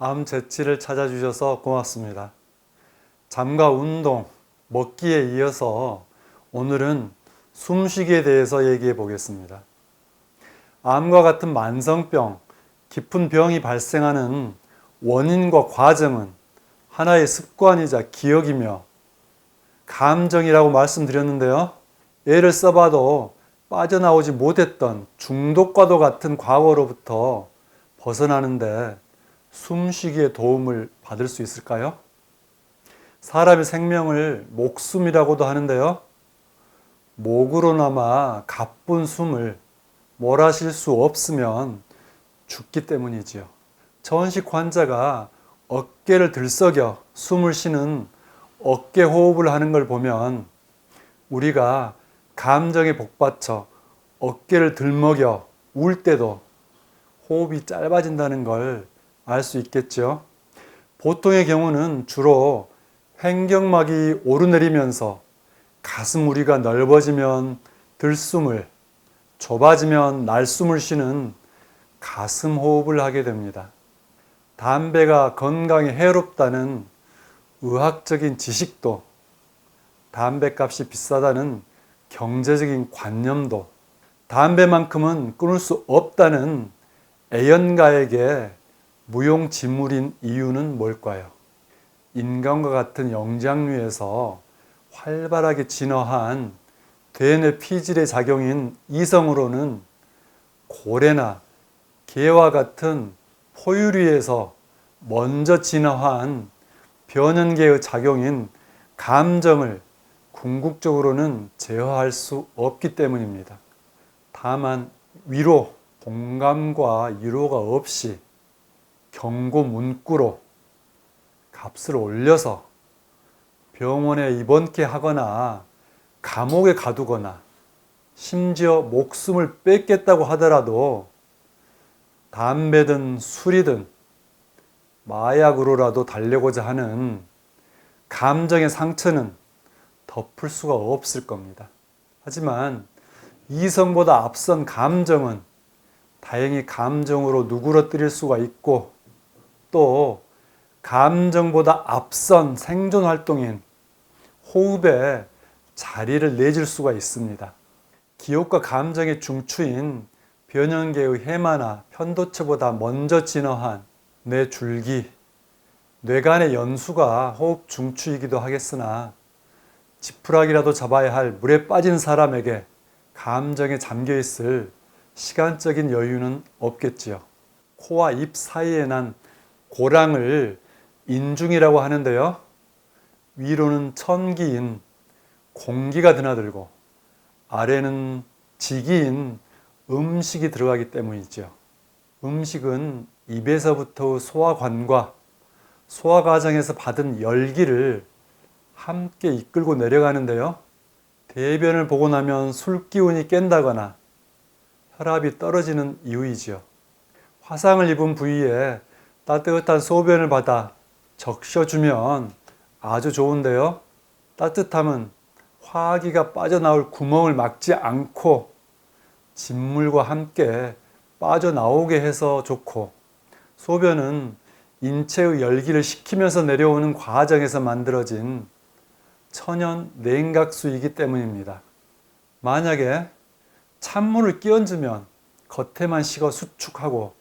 암 재치를 찾아주셔서 고맙습니다. 잠과 운동, 먹기에 이어서 오늘은 숨쉬기에 대해서 얘기해 보겠습니다. 암과 같은 만성병, 깊은 병이 발생하는 원인과 과정은 하나의 습관이자 기억이며 감정이라고 말씀드렸는데요. 예를 써봐도 빠져나오지 못했던 중독과도 같은 과거로부터 벗어나는데 숨쉬기에 도움을 받을 수 있을까요? 사람의 생명을 목숨이라고도 하는데요. 목으로나마 가쁜 숨을 몰아쉴 수 없으면 죽기 때문이지요. 천식 환자가 어깨를 들썩여 숨을 쉬는 어깨 호흡을 하는 걸 보면 우리가 감정에 복받쳐 어깨를 들먹여 울 때도 호흡이 짧아진다는 걸 알 수 있겠죠. 보통의 경우는 주로 횡격막이 오르내리면서 가슴 우리가 넓어지면 들숨을, 좁아지면 날숨을 쉬는 가슴 호흡을 하게 됩니다. 담배가 건강에 해롭다는 의학적인 지식도, 담배값이 비싸다는 경제적인 관념도, 담배만큼은 끊을 수 없다는 애연가에게 무용지물인 이유는 뭘까요? 인간과 같은 영장류에서 활발하게 진화한 대뇌 피질의 작용인 이성으로는 고래나 개와 같은 포유류에서 먼저 진화한 변연계의 작용인 감정을 궁극적으로는 제어할 수 없기 때문입니다. 다만 위로, 공감과 위로가 없이 경고 문구로 값을 올려서 병원에 입원케 하거나 감옥에 가두거나 심지어 목숨을 뺏겠다고 하더라도 담배든 술이든 마약으로라도 달려고자 하는 감정의 상처는 덮을 수가 없을 겁니다. 하지만 이성보다 앞선 감정은 다행히 감정으로 누그러뜨릴 수가 있고 또 감정보다 앞선 생존 활동인 호흡에 자리를 내줄 수가 있습니다. 기억과 감정의 중추인 변연계의 해마나 편도체보다 먼저 진화한 뇌줄기, 뇌간의 연수가 호흡 중추이기도 하겠으나 지푸라기라도 잡아야 할 물에 빠진 사람에게 감정에 잠겨있을 시간적인 여유는 없겠지요. 코와 입 사이에 난 고랑을 인중이라고 하는데요. 위로는 천기인 공기가 드나들고 아래는 지기인 음식이 들어가기 때문이죠. 음식은 입에서부터 소화관과 소화 과정에서 받은 열기를 함께 이끌고 내려가는데요. 대변을 보고 나면 술 기운이 깬다거나 혈압이 떨어지는 이유이지요. 화상을 입은 부위에 따뜻한 소변을 받아 적셔주면 아주 좋은데요. 따뜻함은 화기가 빠져나올 구멍을 막지 않고 진물과 함께 빠져나오게 해서 좋고, 소변은 인체의 열기를 식히면서 내려오는 과정에서 만들어진 천연 냉각수이기 때문입니다. 만약에 찬물을 끼얹으면 겉에만 식어 수축하고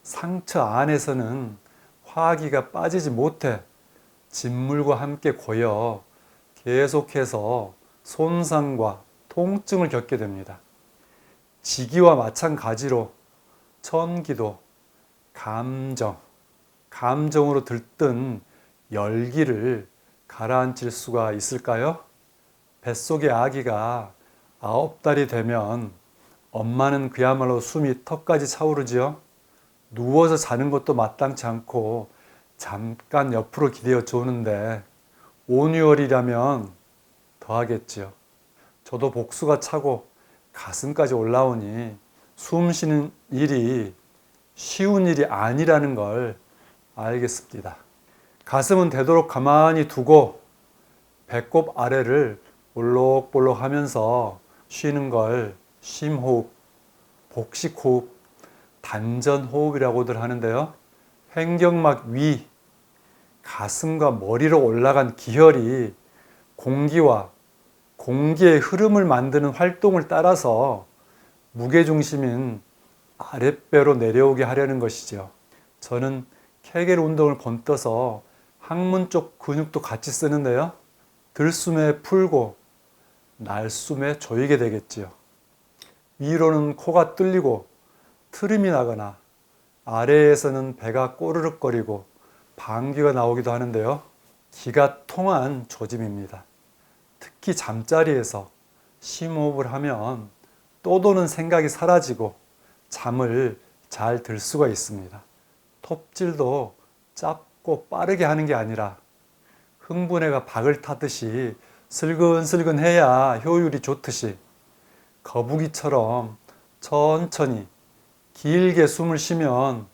상처 안에서는 화기가 빠지지 못해 진물과 함께 고여 계속해서 손상과 통증을 겪게 됩니다. 지기와 마찬가지로 천기도 감정으로 들뜬 열기를 가라앉힐 수가 있을까요? 뱃속의 아기가 9달이 되면 엄마는 그야말로 숨이 턱까지 차오르지요. 누워서 자는 것도 마땅치 않고 잠깐 옆으로 기대어 조는데 5, 6월이라면 더 하겠지요. 저도 복수가 차고 가슴까지 올라오니 숨 쉬는 일이 쉬운 일이 아니라는 걸 알겠습니다. 가슴은 되도록 가만히 두고 배꼽 아래를 볼록볼록 하면서 쉬는 걸 쉼호흡, 복식호흡, 단전호흡이라고들 하는데요. 횡격막 위, 가슴과 머리로 올라간 기혈이 공기와 공기의 흐름을 만드는 활동을 따라서 무게중심인 아랫배로 내려오게 하려는 것이죠. 저는 케겔 운동을 건떠서 항문 쪽 근육도 같이 쓰는데요. 들숨에 풀고 날숨에 조이게 되겠지요. 위로는 코가 뚫리고 트림이 나거나 아래에서는 배가 꼬르륵거리고 방귀가 나오기도 하는데요. 기가 통한 조짐입니다. 특히 잠자리에서 심호흡을 하면 또 도는 생각이 사라지고 잠을 잘 들 수가 있습니다. 톱질도 짧고 빠르게 하는 게 아니라 흥분해가 박을 타듯이 슬근슬근 해야 효율이 좋듯이 거북이처럼 천천히 길게 숨을 쉬면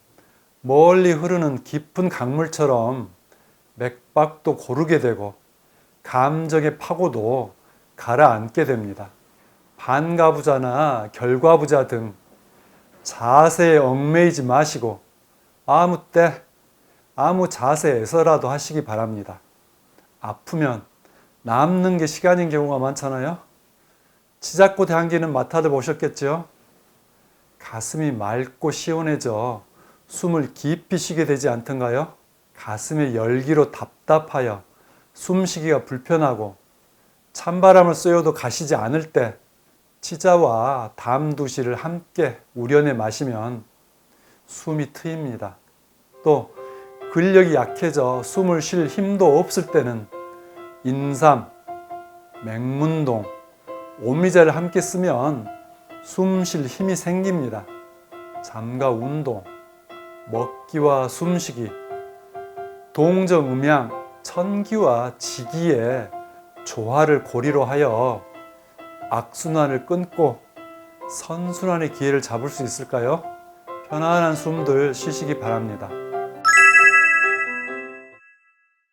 멀리 흐르는 깊은 강물처럼 맥박도 고르게 되고 감정의 파고도 가라앉게 됩니다. 반가부좌나 결과부좌 등 자세에 얽매이지 마시고 아무 때 아무 자세에서라도 하시기 바랍니다. 아프면 남는 게 시간인 경우가 많잖아요. 치자꽃의 향기는 맡아도 보셨겠죠? 가슴이 맑고 시원해져 숨을 깊이 쉬게 되지 않던가요? 가슴의 열기로 답답하여 숨쉬기가 불편하고 찬바람을 쐬어도 가시지 않을 때 치자와 담두시를 함께 우려내 마시면 숨이 트입니다. 또 근력이 약해져 숨을 쉴 힘도 없을 때는 인삼, 맹문동, 오미자를 함께 쓰면 숨 쉴 힘이 생깁니다. 잠과 운동, 먹기와 숨쉬기, 동정음양, 천기와 지기의 조화를 고리로 하여 악순환을 끊고 선순환의 기회를 잡을 수 있을까요? 편안한 숨들 쉬시기 바랍니다.